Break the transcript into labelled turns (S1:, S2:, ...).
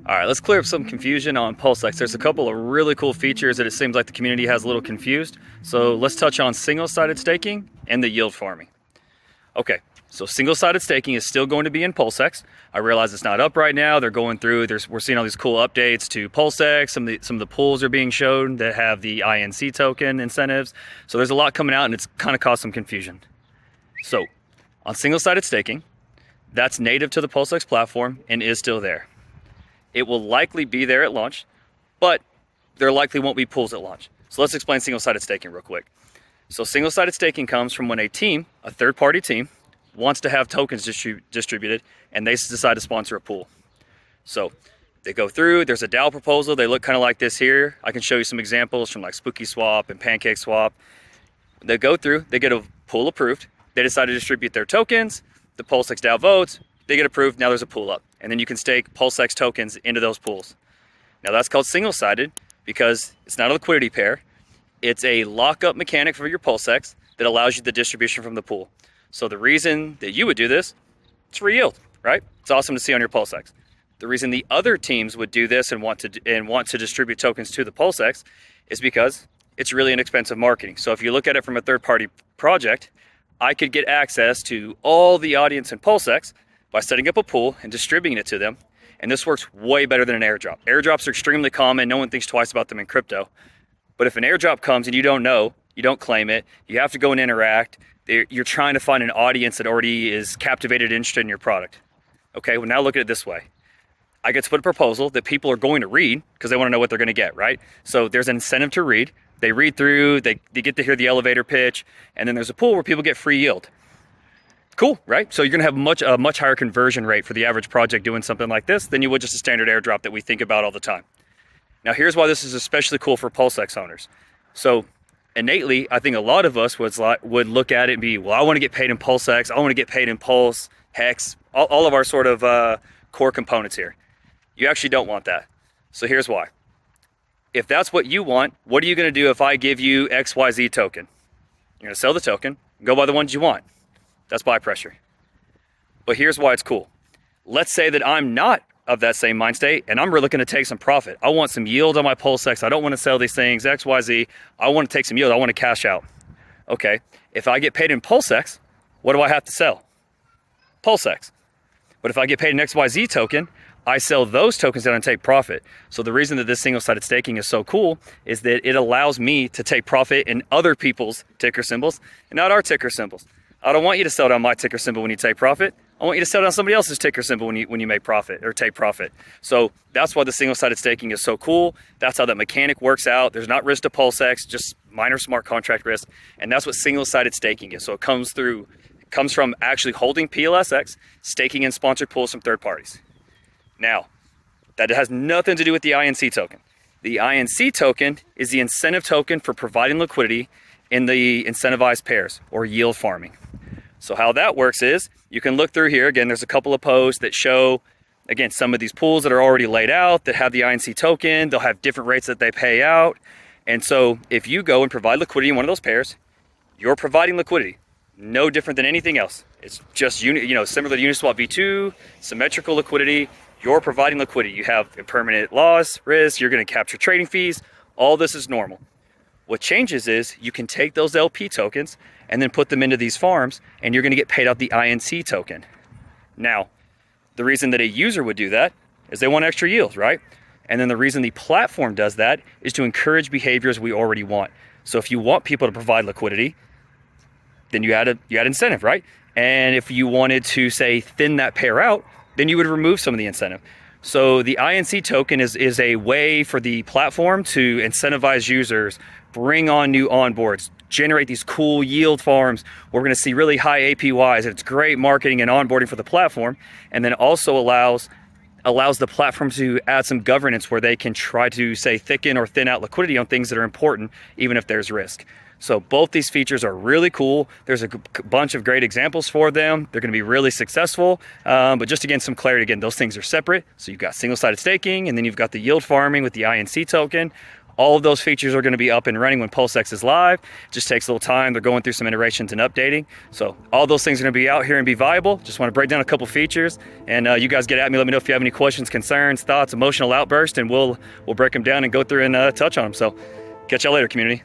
S1: All right, let's clear up some confusion on PulseX. There's a couple of really cool features that it seems like the community has a little confused. So let's touch on single-sided staking and the yield farming. Okay, so single-sided staking is still going to be in PulseX. I realize it's not up right now. They're going through, we're seeing all these cool updates to PulseX. Some of the pools are being shown that have the INC token incentives. So there's a lot coming out and it's kind of caused some confusion. So on single-sided staking, that's native to the PulseX platform and is still there. It will likely be there at launch, but there likely won't be pools at launch. So let's explain single-sided staking real quick. So single-sided staking comes from when a team, a third-party team, wants to have tokens distributed and they decide to sponsor a pool. So they go through, there's a DAO proposal. They look kind of like this here. I can show you some examples from like Spooky Swap and Pancake Swap. They go through, they get a pool approved. They decide to distribute their tokens. The PulseX DAO votes, they get approved. Now there's a pool up. And then you can stake PulseX tokens into those pools. Now that's called single-sided because it's not a liquidity pair. It's a lockup mechanic for your PulseX that allows you the distribution from the pool. So the reason that you would do this, it's for yield, right? It's awesome to see on your PulseX. The reason the other teams would do this and want to distribute tokens to the PulseX is because it's really inexpensive marketing. So if you look at it from a third-party project, I could get access to all the audience in PulseX by setting up a pool and distributing it to them. And this works way better than an airdrop. Airdrops are extremely common. No one thinks twice about them in crypto. But if an airdrop comes and you don't know, you don't claim it, you have to go and interact. You're trying to find an audience that already is captivated, interested in your product. Okay, well now look at it this way. I get to put a proposal that people are going to read because they want to know what they're going to get, right? So there's an incentive to read. They read through, they get to hear the elevator pitch, and then there's a pool where people get free yield. Cool, right? So you're gonna have a much higher conversion rate for the average project doing something like this than you would just a standard airdrop that we think about all the time. Now here's why this is especially cool for PulseX owners. So innately, I think a lot of us would look at it and be, well, I wanna get paid in PulseX, I wanna get paid in Pulse, Hex, all of our sort of core components here. You actually don't want that. So here's why. If that's what you want, what are you gonna do if I give you XYZ token? You're gonna sell the token, go buy the ones you want. That's buy pressure. But here's why it's cool. Let's say that I'm not of that same mind state and I'm really looking to take some profit. I want some yield on my PulseX. I don't want to sell these things, XYZ. I want to take some yield. I want to cash out. Okay, if I get paid in PulseX, what do I have to sell? PulseX. But if I get paid an XYZ token, I sell those tokens and I take profit. So the reason that this single-sided staking is so cool is that it allows me to take profit in other people's ticker symbols and not our ticker symbols. I don't want you to sell down my ticker symbol when you take profit. I want you to sell down somebody else's ticker symbol when you make profit or take profit. So that's why the single-sided staking is so cool. That's how that mechanic works out. There's not risk to PulseX, just minor smart contract risk. And that's what single-sided staking is. So it comes from actually holding PLSX, staking in sponsored pools from third parties. Now, that has nothing to do with the INC token. The INC token is the incentive token for providing liquidity in the incentivized pairs or yield farming. So how that works is you can look through here. Again, there's a couple of posts that show, again, some of these pools that are already laid out that have the INC token. They'll have different rates that they pay out. And so if you go and provide liquidity in one of those pairs, you're providing liquidity. No different than anything else. It's just similar to Uniswap V2, symmetrical liquidity. You're providing liquidity. You have impermanent loss, risk. You're going to capture trading fees. All this is normal. What changes is you can take those LP tokens and then put them into these farms and you're gonna get paid out the INC token. Now, the reason that a user would do that is they want extra yield, right? And then the reason the platform does that is to encourage behaviors we already want. So if you want people to provide liquidity, then you add incentive, right? And if you wanted to, say, thin that pair out, then you would remove some of the incentive. So the INC token is a way for the platform to incentivize users, bring on new onboards, generate these cool yield farms. We're going to see really high APYs. And it's great marketing and onboarding for the platform. And then also allows the platform to add some governance where they can try to, say, thicken or thin out liquidity on things that are important, even if there's risk. So both these features are really cool. There's a bunch of great examples for them. They're going to be really successful. But just again, some clarity. Again, those things are separate. So you've got single-sided staking, and then you've got the yield farming with the INC token. All of those features are going to be up and running when PulseX is live. It just takes a little time. They're going through some iterations and updating. So all those things are going to be out here and be viable. Just want to break down a couple features, and you guys get at me. Let me know if you have any questions, concerns, thoughts, emotional outbursts, and we'll break them down and go through and touch on them. So catch y'all later, community.